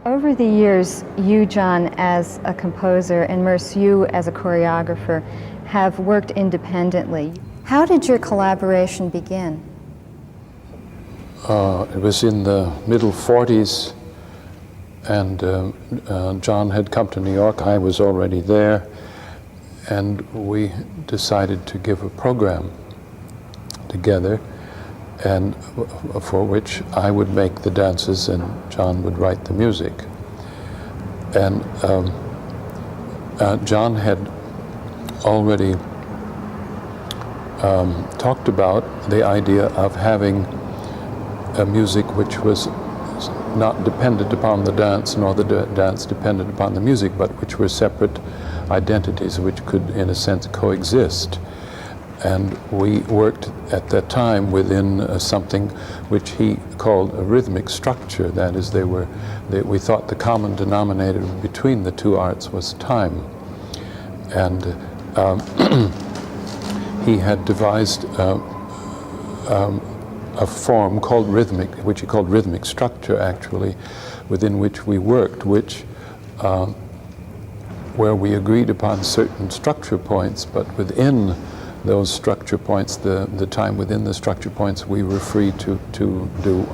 Over the years, you, John, as a composer, and Merce, you as a choreographer, have worked independently. How did your collaboration begin? It was in the middle 40s, and John had come to New York. I was already there, and we decided to give a program together, and for which I would make the dances and John would write the music. And John had already talked about the idea of having a music which was not dependent upon the dance, nor the dance dependent upon the music, but which were separate identities which could, in a sense, coexist. And we worked at that time within something which he called a rhythmic structure. That is, we thought the common denominator between the two arts was time. And he had devised a form called rhythmic, which he called rhythmic structure, actually, within which we worked, where we agreed upon certain structure points, but within those structure points, the time within the structure points, we were free to do.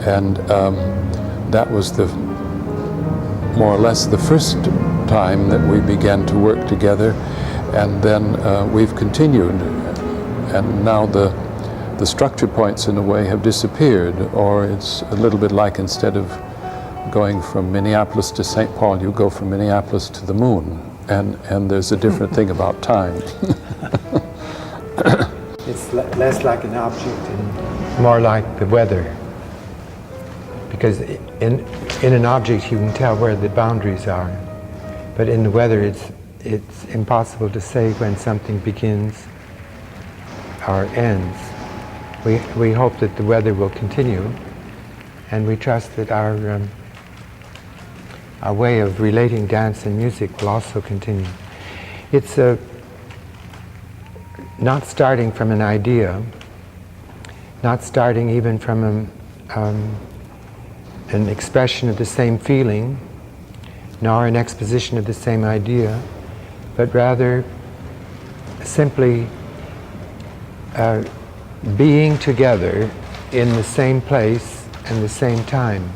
And that was more or less the first time that we began to work together, and then we've continued, and now the structure points in a way have disappeared, or it's a little bit like instead of going from Minneapolis to St. Paul, you go from Minneapolis to the moon, and there's a different thing about time. It's less like an object and more like the weather. Because in an object you can tell where the boundaries are, but in the weather it's impossible to say when something begins or ends. We hope that the weather will continue, and we trust that our way of relating dance and music will also continue. It's not starting from an idea, not starting even from an expression of the same feeling, nor an exposition of the same idea, but rather simply being together in the same place and the same time.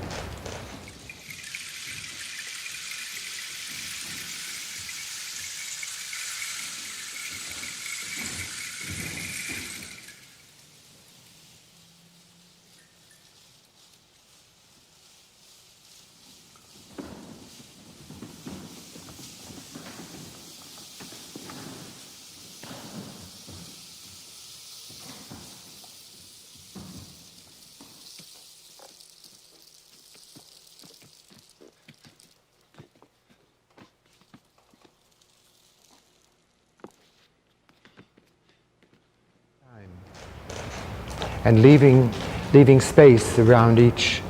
And leaving space around each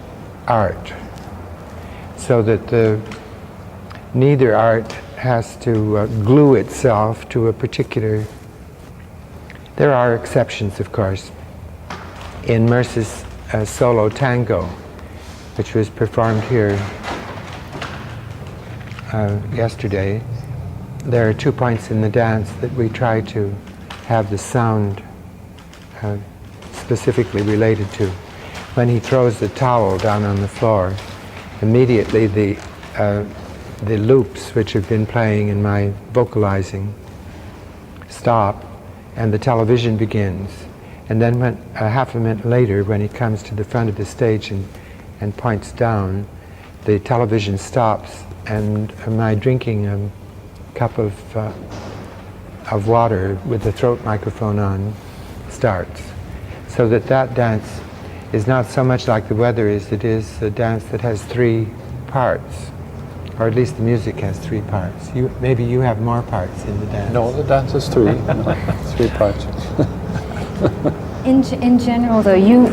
art, so that neither art has to glue itself to a particular. There are exceptions, of course. In Merce's solo tango, which was performed here yesterday, there are 2 points in the dance that we try to have the sound specifically related to. When he throws the towel down on the floor, immediately the the loops which have been playing in my vocalizing stop, and the television begins. And then when, half a minute later, when he comes to the front of the stage and points down, the television stops, and my drinking a cup of water with the throat microphone on starts. So that dance is not so much like the weather is, it is a dance that has three parts, or at least the music has three parts. Maybe you have more parts in the dance. No, the dance is three. Three parts. In general, though, you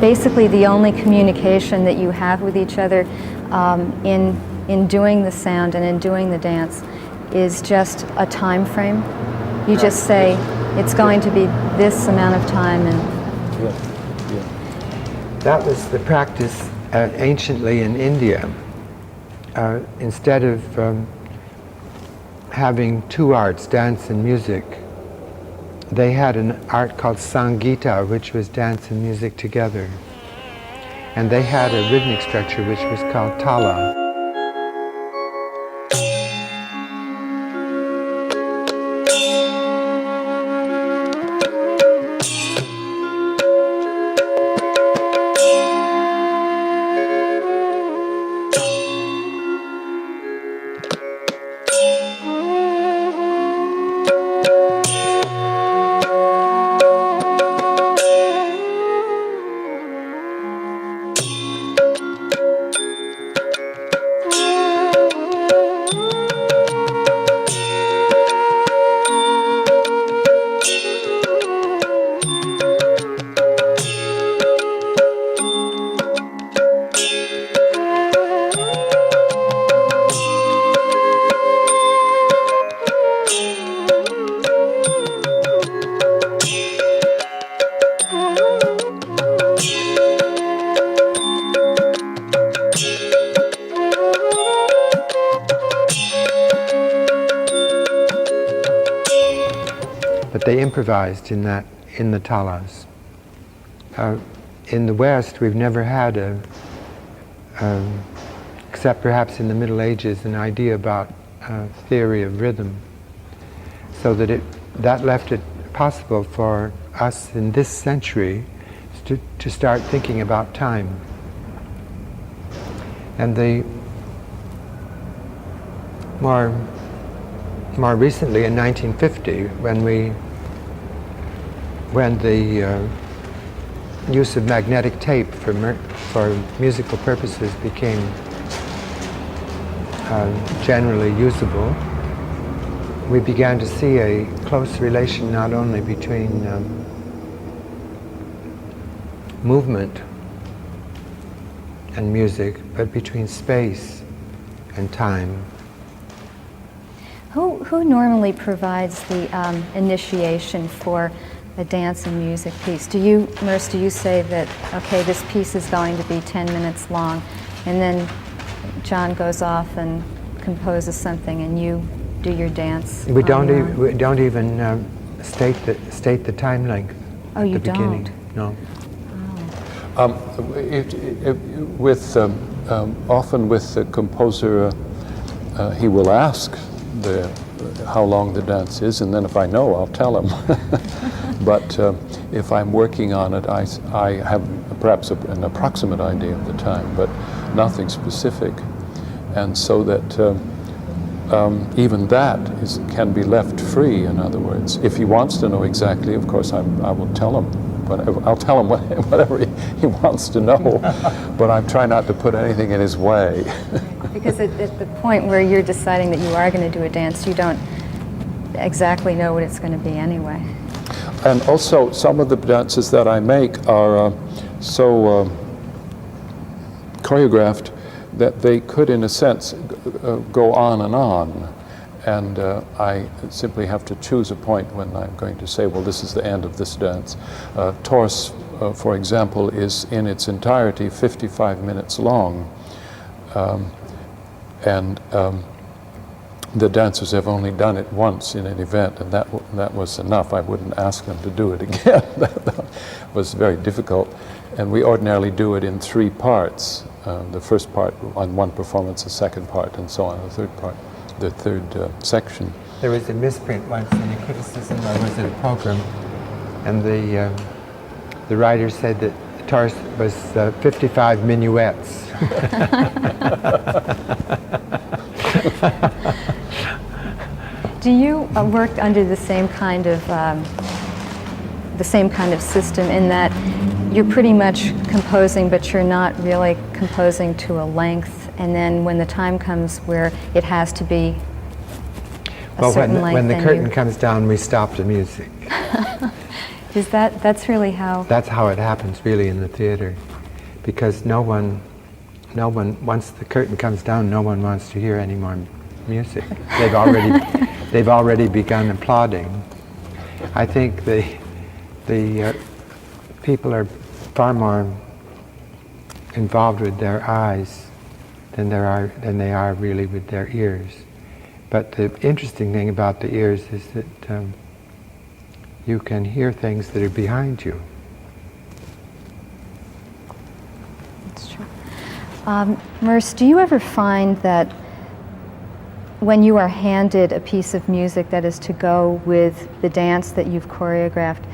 basically the only communication that you have with each other in doing the sound and in doing the dance is just a time frame. You just say it's going to be this amount of time, and Yeah. that was the practice anciently in India. Instead of having two arts, dance and music, they had an art called Sangita, which was dance and music together. And they had a rhythmic structure which was called Tala. They improvised in the talas. In the West, we've never had except perhaps in the Middle Ages, an idea about theory of rhythm, so that left it possible for us in this century to start thinking about time. And more recently, in 1950, when the use of magnetic tape for musical purposes became generally usable, we began to see a close relation not only between movement and music, but between space and time. Who normally provides the initiation for a dance and music piece? Do you, Merce, say that, okay, this piece is going to be 10 minutes long, and then John goes off and composes something and you do your dance? We don't even state the time length at the beginning. No. Often with the composer, he will ask how long the dance is, and then if I know, I'll tell him. But if I'm working on it, I have perhaps an approximate idea of the time, but nothing specific. And so that even that can be left free, in other words. If he wants to know exactly, of course, I will tell him. I'll tell him whatever he wants to know, but I'm trying not to put anything in his way. Because at the point where you're deciding that you are going to do a dance, you don't exactly know what it's going to be anyway. And also, some of the dances that I make are so choreographed that they could, in a sense, go on and on. And I simply have to choose a point when I'm going to say, well, this is the end of this dance. Torse, for example, is in its entirety 55 minutes long. the dancers have only done it once in an event, and that was enough. I wouldn't ask them to do it again. That was very difficult. And we ordinarily do it in 3 parts. The first part on one performance, the second part, and so on, the third part, the third section. There was a misprint once in a criticism. I was at a program, and the writer said that the Taurus was 55 minuets. Do you work under the same kind of system in that you're pretty much composing, but you're not really composing to a length, and then when the time comes where it has to be a certain length, when the curtain comes down, we stop the music. Is that's really how? That's how it happens, really, in the theater, because no one, once the curtain comes down, no one wants to hear any more music. They've already begun applauding. I think the people are far more involved with their eyes than they are really with their ears. But the interesting thing about the ears is that you can hear things that are behind you. That's true. Merce, do you ever find that when you are handed a piece of music that is to go with the dance that you've choreographed,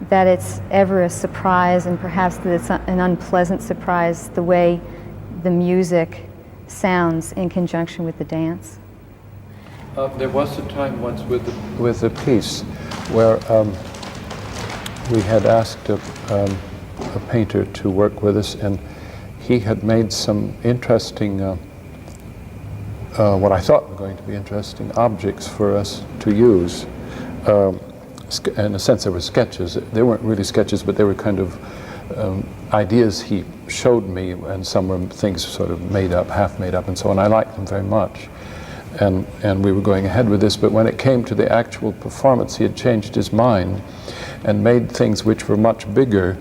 that it's ever a surprise, and perhaps that it's an unpleasant surprise, the way the music sounds in conjunction with the dance? There was a time once with a piece where we had asked a painter to work with us, and he had made some interesting, what I thought were going to be interesting objects for us to use. In a sense, they were sketches. They weren't really sketches, but they were kind of ideas he showed me, and some were things sort of made up, half made up, and so on. I liked them very much. And we were going ahead with this, but when it came to the actual performance, he had changed his mind and made things which were much bigger,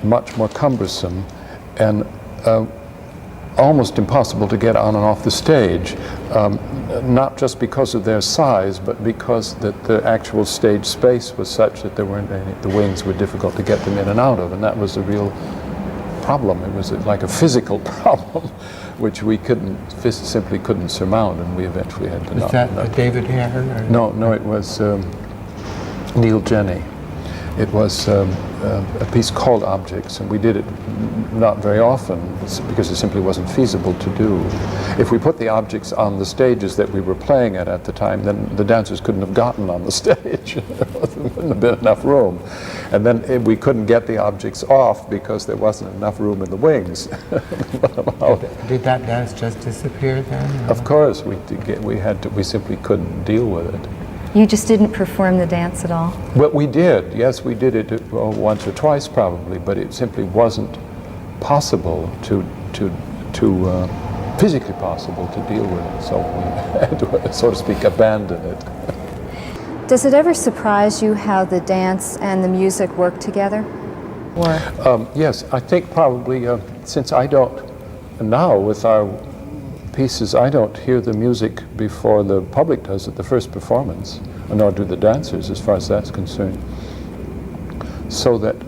much more cumbersome, and almost impossible to get on and off the stage, not just because of their size, but because that the actual stage space was such that there weren't any, the wings were difficult to get them in and out of, and that was a real problem. It was like a physical problem, which we simply couldn't surmount, and we eventually had to. Was that David Hare? No, it was Neil Jenny. It was a piece called Objects, and we did it not very often because it simply wasn't feasible to do. If we put the objects on the stages that we were playing at the time, then the dancers couldn't have gotten on the stage. There wouldn't have been enough room. And then we couldn't get the objects off because there wasn't enough room in the wings. Did that dance just disappear then? Of course, we simply couldn't deal with it. You just didn't perform the dance at all? Well, we did. Yes, we did it once or twice probably, but it simply wasn't possible physically possible to deal with it. So we had to, so to speak, abandon it. Does it ever surprise you how the dance and the music work together? Or? Yes, I think probably since I don't, now with our pieces, I don't hear the music before the public does at the first performance, nor do the dancers, as far as that's concerned. So that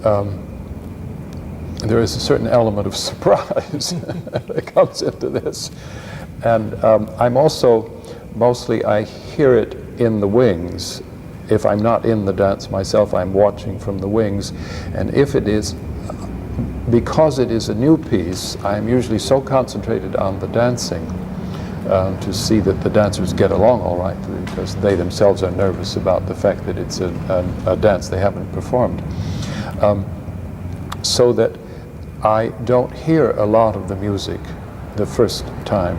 there is a certain element of surprise that comes into this. And I'm also, mostly I hear it in the wings. If I'm not in the dance myself, I'm watching from the wings. And if it is, because it is a new piece, I'm usually so concentrated on the dancing to see that the dancers get along all right, because they themselves are nervous about the fact that it's a dance they haven't performed. So that I don't hear a lot of the music the first time.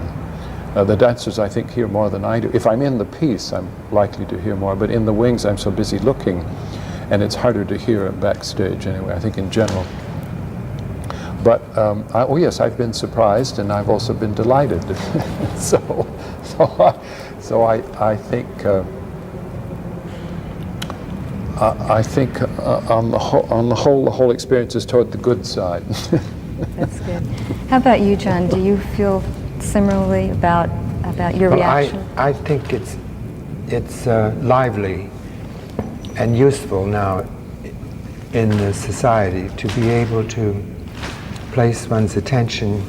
The dancers, I think, hear more than I do. If I'm in the piece, I'm likely to hear more, but in the wings, I'm so busy looking, and it's harder to hear backstage anyway, I think in general. But, oh yes, I've been surprised, and I've also been delighted. So I think on the whole experience is toward the good side. That's good. How about you, John? Do you feel similarly about a about your Well, reaction? I think it's lively and useful now in the society to be able to place one's attention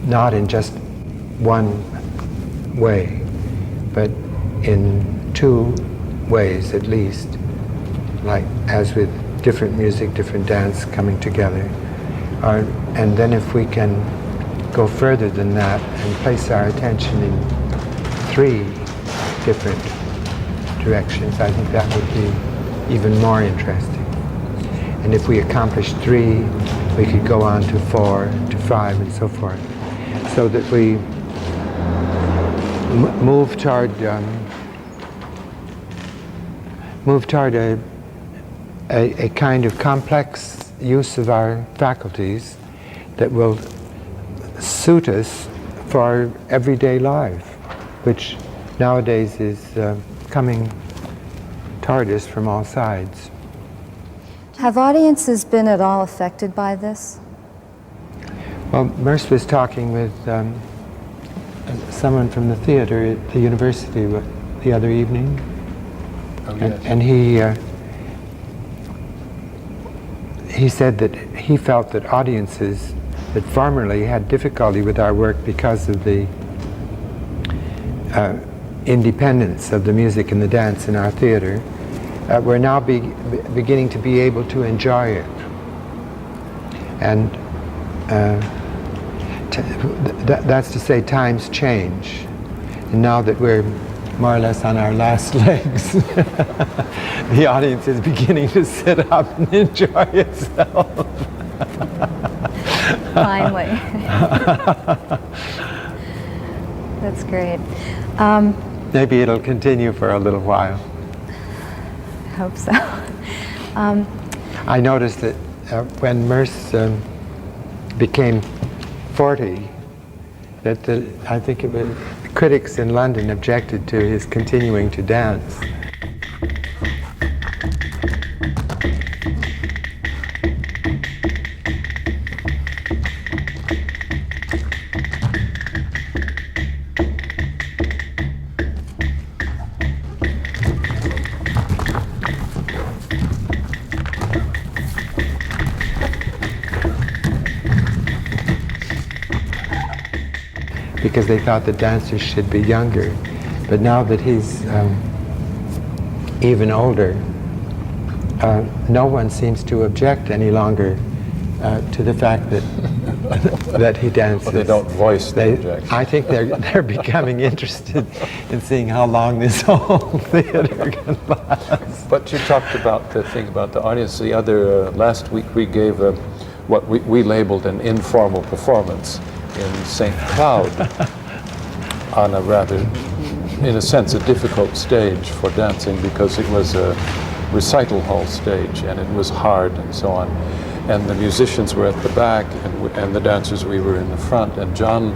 not in just one way, but in two ways at least, like as with different music, different dance coming together. And then if we can go further than that and place our attention in three different directions, I think that would be even more interesting. And if we accomplish three, we could go on to 4, to 5, and so forth, so that we move toward a kind of complex use of our faculties that will suit us for everyday life, which nowadays is coming toward us from all sides. Have audiences been at all affected by this? Well, Merce was talking with someone from the theater at the university the other evening, Oh, yes. and he said that he felt that audiences that formerly had difficulty with our work because of the independence of the music and the dance in our theater, we're now beginning to be able to enjoy it. And that's to say, times change. And now that we're more or less on our last legs, the audience is beginning to sit up and enjoy itself. Finally. That's great. Maybe it'll continue for a little while. I hope so. I noticed that when Merce became 40, that I think it was critics in London objected to his continuing to dance. Because they thought the dancers should be younger. But now that he's even older, no one seems to object any longer to the fact that that he dances. Well, they don't voice the objection. I think they're becoming interested in seeing how long this whole theater can last. But you talked about the thing about the audience. The other, last week we gave what we labeled an informal performance in St. Cloud on a rather, in a sense, a difficult stage for dancing because it was a recital hall stage and it was hard and so on. And the musicians were at the back and the dancers, we were in the front, and John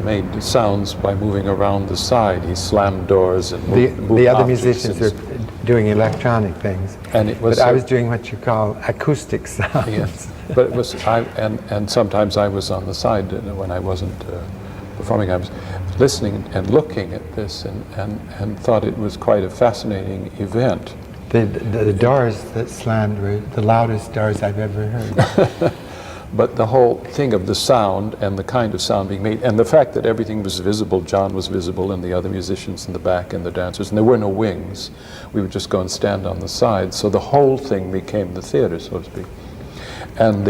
made sounds by moving around the side. He slammed doors and moved the other objects musicians are doing electronic things. And it was but I was doing what you call acoustic sounds. Yes, but it was, and sometimes I was on the side when I wasn't performing. I was listening and looking at this and thought it was quite a fascinating event. The doors that slammed were the loudest doors I've ever heard. But the whole thing of the sound and the kind of sound being made, and the fact that everything was visible, John was visible and the other musicians in the back and the dancers, and there were no wings. We would just go and stand on the sides. So the whole thing became the theater, so to speak. And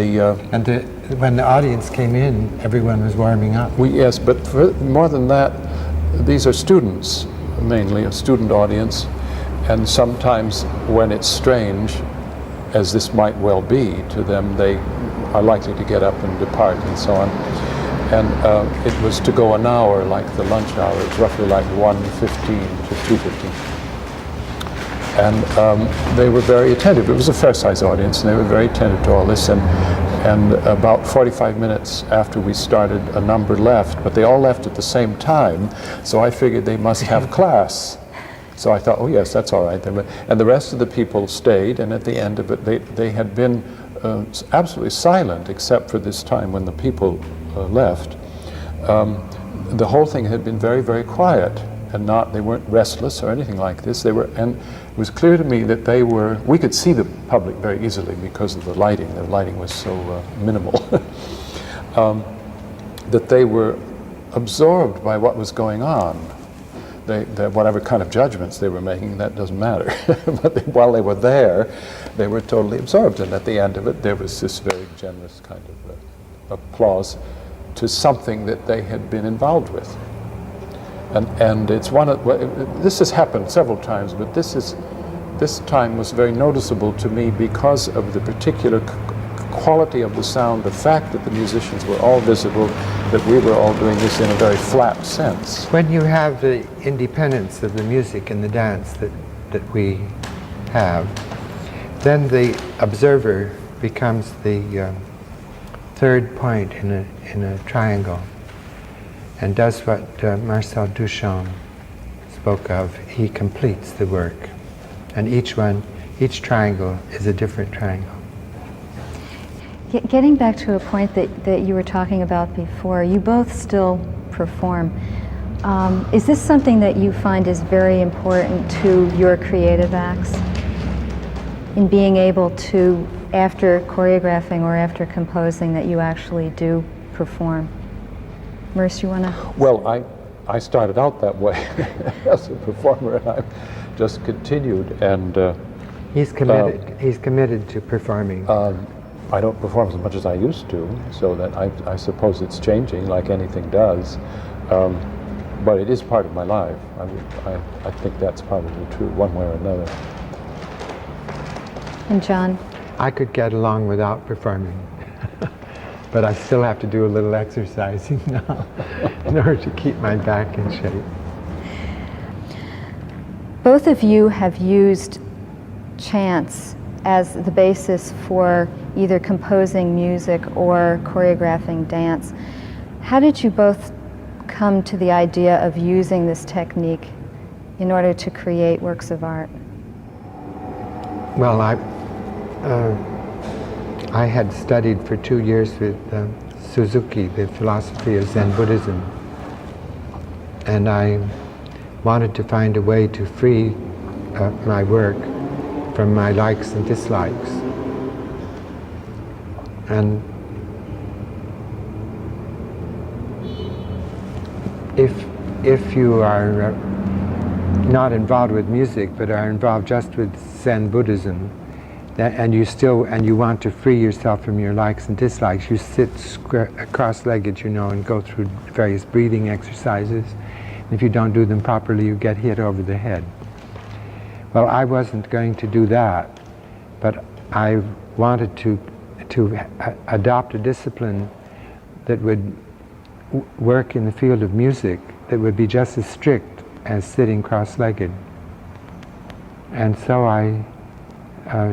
when the audience came in, everyone was warming up. Yes, but more than that, these are students, mainly a student audience, and sometimes when it's strange, as this might well be to them, they are likely to get up and depart and so on. And it was to go an hour, like the lunch hour. It's roughly like 1:15 to 2:15. And they were very attentive. It was a fair-sized audience, and they were very attentive to all this. And about 45 minutes after we started, a number left, but they all left at the same time, so I figured they must have class. So I thought, oh yes, that's all right. And the rest of the people stayed, and at the end of it, they had been absolutely silent, except for this time when the people left. the whole thing had been very, very quiet, and they weren't restless or anything like this. And it was clear to me that we could see the public very easily because of the lighting. The lighting was so minimal. That they were absorbed by what was going on. Whatever kind of judgments they were making, that doesn't matter. But while they were there, they were totally absorbed. And at the end of it, there was this very generous kind of applause to something that they had been involved with. And it's this has happened several times, but this time was very noticeable to me because of the particular quality of the sound, the fact that the musicians were all visible, that we were all doing this in a very flat sense. When you have the independence of the music and the dance that we have, then the observer becomes the third point in a triangle, and does what Marcel Duchamp spoke of. He completes the work, and each triangle is a different triangle. Getting back to a point that you were talking about before, you both still perform. Is this something that you find is very important to your creative acts? In being able to, after choreographing or after composing, that you actually do perform? Merce, you want to? Well, I started out that way as a performer, and I've just continued. And he's committed to performing. I don't perform as much as I used to, so that I suppose it's changing, like anything does. But it is part of my life. I think that's probably true, one way or another. And John? I could get along without performing, but I still have to do a little exercising now in order to keep my back in shape. Both of you have used chants as the basis for either composing music or choreographing dance. How did you both come to the idea of using this technique in order to create works of art? Well, I had studied for 2 years with Suzuki, the philosophy of Zen Buddhism, and I wanted to find a way to free my work from my likes and dislikes. And if you are not involved with music, but are involved just with Zen Buddhism, and you want to free yourself from your likes and dislikes, you sit cross-legged, and go through various breathing exercises. And if you don't do them properly, you get hit over the head. Well, I wasn't going to do that, but I wanted to adopt a discipline that would work in the field of music that would be just as strict as sitting cross-legged. And so I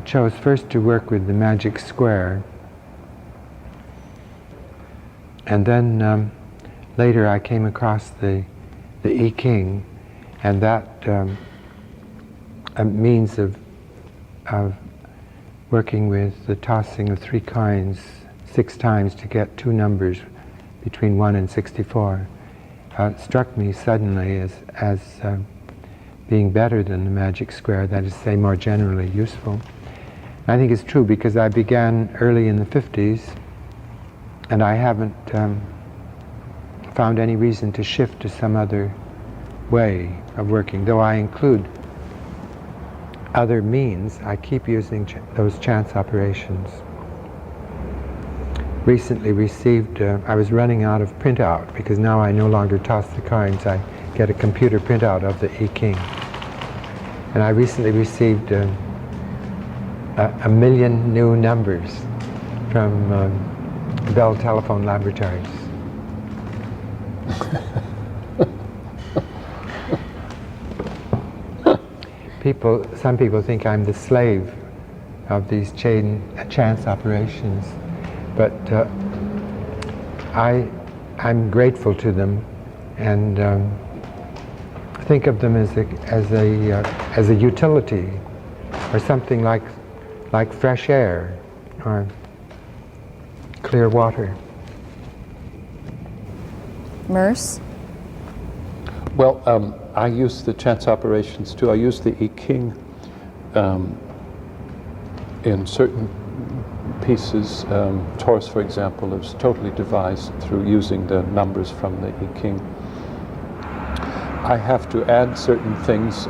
chose first to work with the magic square, and then later I came across the I Ching, and that a means of working with the tossing of 3 coins 6 times to get 2 numbers between 1 and 64 struck me suddenly as being better than the magic square, that is to say, more generally useful. And I think it's true because I began early in the 50s, and I haven't found any reason to shift to some other way of working. Though I include other means, I keep using those chance operations. Recently received, I was running out of printout because now I no longer toss the coins. I get a computer printout of the I Ching. And I recently received 1 million new numbers from Bell Telephone Laboratories. Some people think I'm the slave of these chance operations, but I'm grateful to them, and think of them as a utility, or something like fresh air or clear water. Merce? Well, I use the chance operations too. I use the I Ching in certain pieces. Taurus, for example, is totally devised through using the numbers from the I Ching. I have to add certain things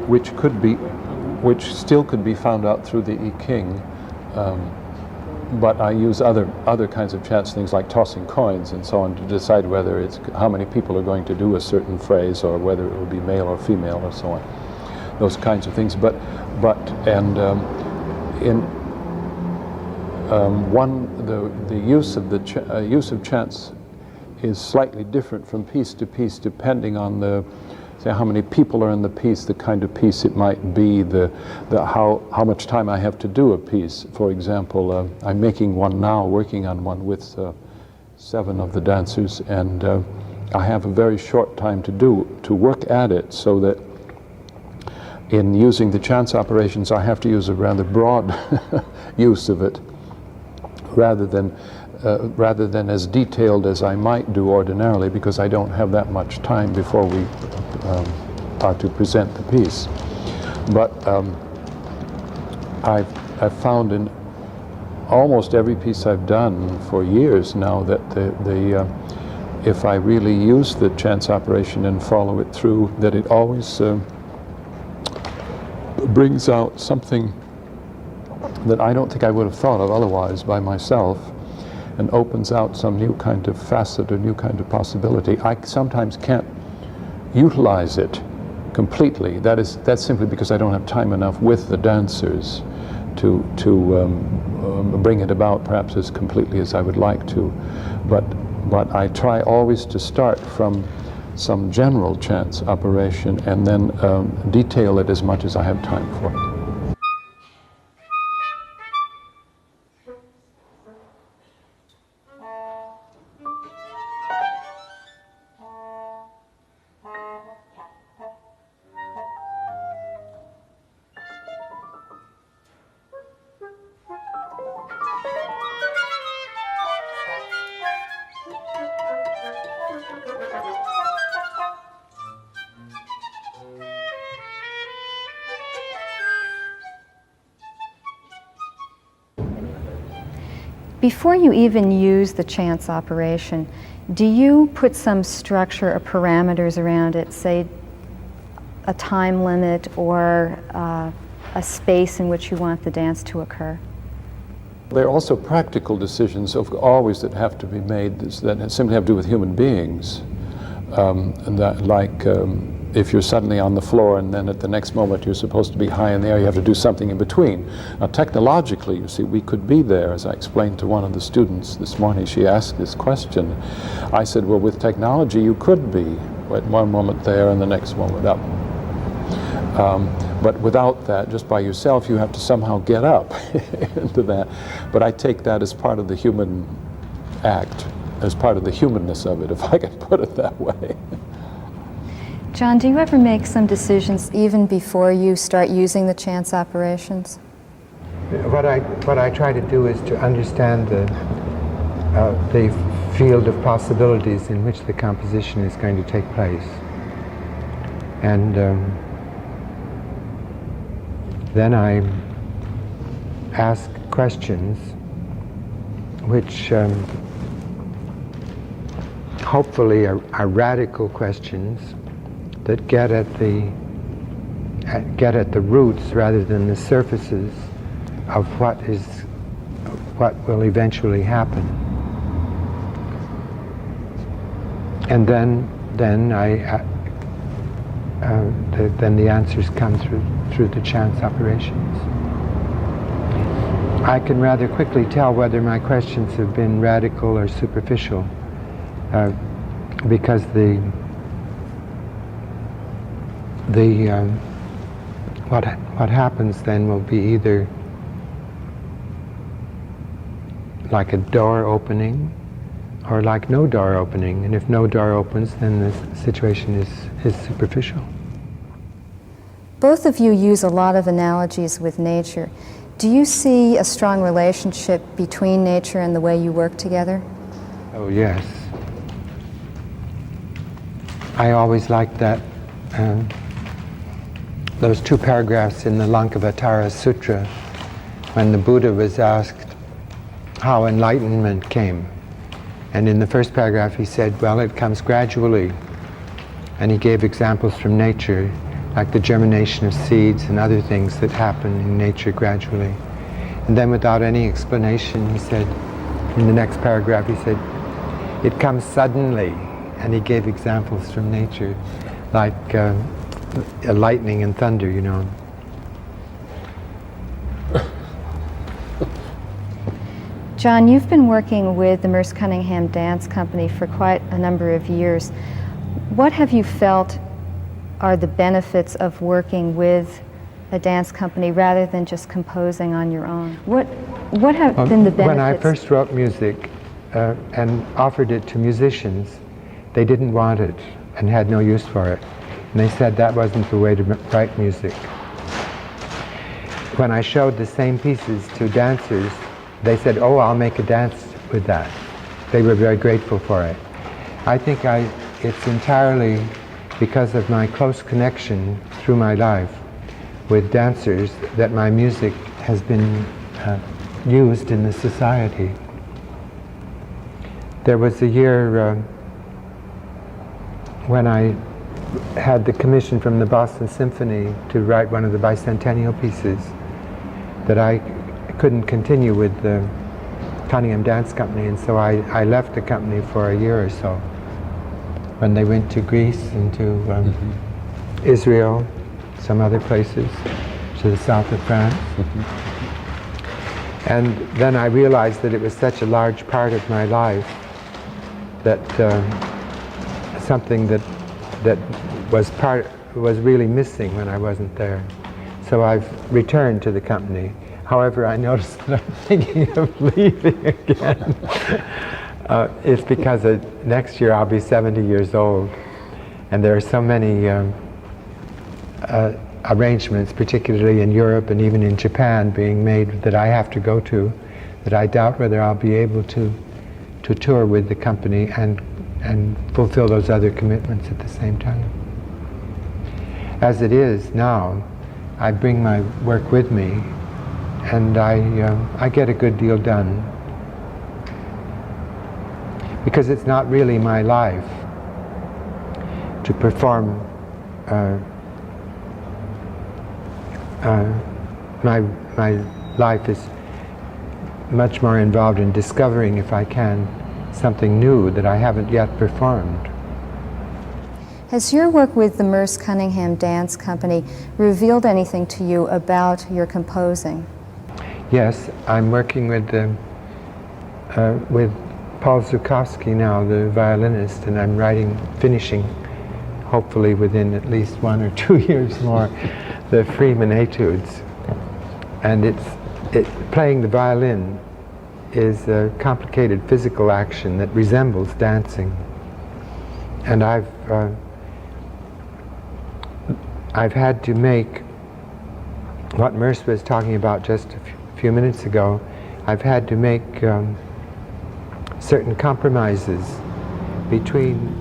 which still could be found out through the I Ching, but I use other kinds of chance things like tossing coins and so on to decide whether it's how many people are going to do a certain phrase or whether it will be male or female or so on. Those kinds of things. In the use of chance is slightly different from piece to piece depending on say how many people are in the piece, the kind of piece it might be, how much time I have to do a piece. For example, I'm making one now, working on one with 7 of the dancers, and I have a very short time to work at it, so that in using the chance operations I have to use a rather broad use of it, rather than as detailed as I might do ordinarily, because I don't have that much time before we are to present the piece. But I've found in almost every piece I've done for years now that if I really use the chance operation and follow it through, that it always brings out something that I don't think I would have thought of otherwise by myself, and opens out some new kind of facet or new kind of possibility. I sometimes can't utilize it completely. That's simply because I don't have time enough with the dancers to bring it about perhaps as completely as I would like to. But I try always to start from some general chance operation and then detail it as much as I have time for. Before you even use the chance operation, do you put some structure or parameters around it, say a time limit or a space in which you want the dance to occur? There are also practical decisions always that have to be made that simply have to do with human beings. If you're suddenly on the floor and then at the next moment you're supposed to be high in the air, you have to do something in between. Now technologically, you see, we could be there. As I explained to one of the students this morning, she asked this question. I said, well, with technology you could be at one moment there and the next moment up. But without that, just by yourself, you have to somehow get up into that. But I take that as part of the human act, as part of the humanness of it, if I can put it that way. John, do you ever make some decisions even before you start using the chance operations? What I try to do is to understand the field of possibilities in which the composition is going to take place, and then I ask questions which hopefully are radical questions that get at the roots rather than the surfaces of what will eventually happen. And then the answers come through the chance operations. I can rather quickly tell whether my questions have been radical or superficial, because what happens then will be either like a door opening or like no door opening, and if no door opens, then the situation is superficial. Both of you use a lot of analogies with nature. Do you see a strong relationship between nature and the way you work together? Oh yes. I always liked that, those 2 paragraphs in the Lankavatara Sutra when the Buddha was asked how enlightenment came. And in the first paragraph he said, well, it comes gradually. And he gave examples from nature, like the germination of seeds and other things that happen in nature gradually. And then without any explanation, he said, in the next paragraph, he said, it comes suddenly. And he gave examples from nature, like lightning and thunder, you know. John, you've been working with the Merce Cunningham Dance Company for quite a number of years. What have you felt are the benefits of working with a dance company rather than just composing on your own? What have been the benefits? When I first wrote music and offered it to musicians, they didn't want it and had no use for it. And they said that wasn't the way to write music. When I showed the same pieces to dancers, they said, oh, I'll make a dance with that. They were very grateful for it. I think it's entirely because of my close connection through my life with dancers that my music has been used in the society. There was a year when I had the commission from the Boston Symphony to write one of the bicentennial pieces that I couldn't continue with the Cunningham Dance Company, and so I left the company for a year or so when they went to Greece and to Israel, some other places, to the south of France. And then I realized that it was such a large part of my life that something that was really missing when I wasn't there. So I've returned to the company. However, I noticed that I'm thinking of leaving again. It's because next year I'll be 70 years old, and there are so many arrangements, particularly in Europe and even in Japan, being made that I have to go to, that I doubt whether I'll be able to tour with the company and fulfill those other commitments at the same time. As it is now, I bring my work with me, and I get a good deal done, because it's not really my life to perform. My life is much more involved in discovering, if I can, something new that I haven't yet performed. Has your work with the Merce Cunningham Dance Company revealed anything to you about your composing? Yes, I'm working with Paul Zukowski now, the violinist, and I'm finishing, hopefully within at least 1 or 2 years more, the Freeman Etudes. And playing the violin is a complicated physical action that resembles dancing. And I've had to make what Merce was talking about just a few minutes ago. I've had to make certain compromises between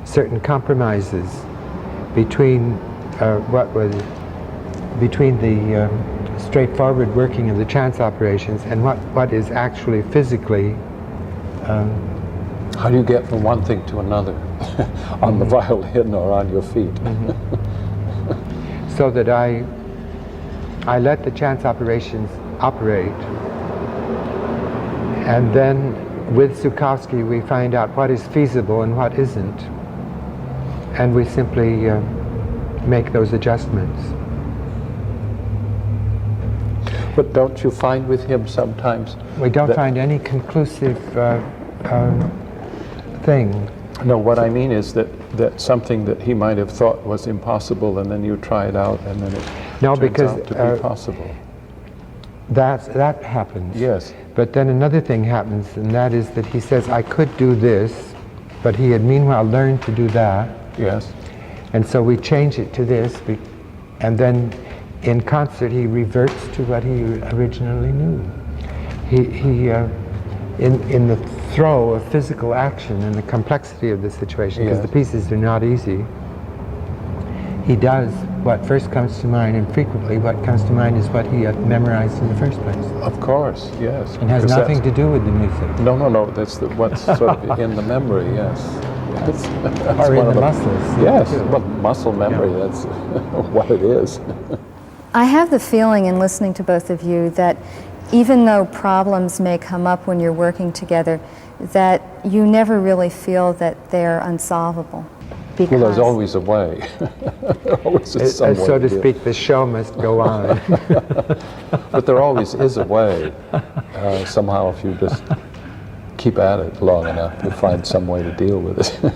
certain compromises between the straightforward working of the chance operations and what is actually physically. How do you get from one thing to another on the violin or on your feet? So that I let the chance operations operate, and then with Zukowski we find out what is feasible and what isn't, and we simply make those adjustments. But don't you find with him sometimes we don't find any conclusive thing. No, what I mean is that something that he might have thought was impossible, and then you try it out, and then it turns out to be possible. That happens. Yes. But then another thing happens, and that is that he says, I could do this, but he had meanwhile learned to do that. Yes. And so we change it to this, and then in concert he reverts to what he originally knew. In the throw of physical action and the complexity of the situation, because the pieces are not easy, he does what first comes to mind, and frequently what comes to mind is what he had memorized in the first place. Of course, yes. And has nothing to do with the music. No, that's what's sort of in the memory, yes. Or in the muscles. Yes, well, muscle memory, that's what it is. I have the feeling in listening to both of you that even though problems may come up when you're working together, that you never really feel that they're unsolvable. Well, there's always a way. Always some way so to speak, the show must go on. But there always is a way. Somehow, if you just keep at it long enough, you'll find some way to deal with it.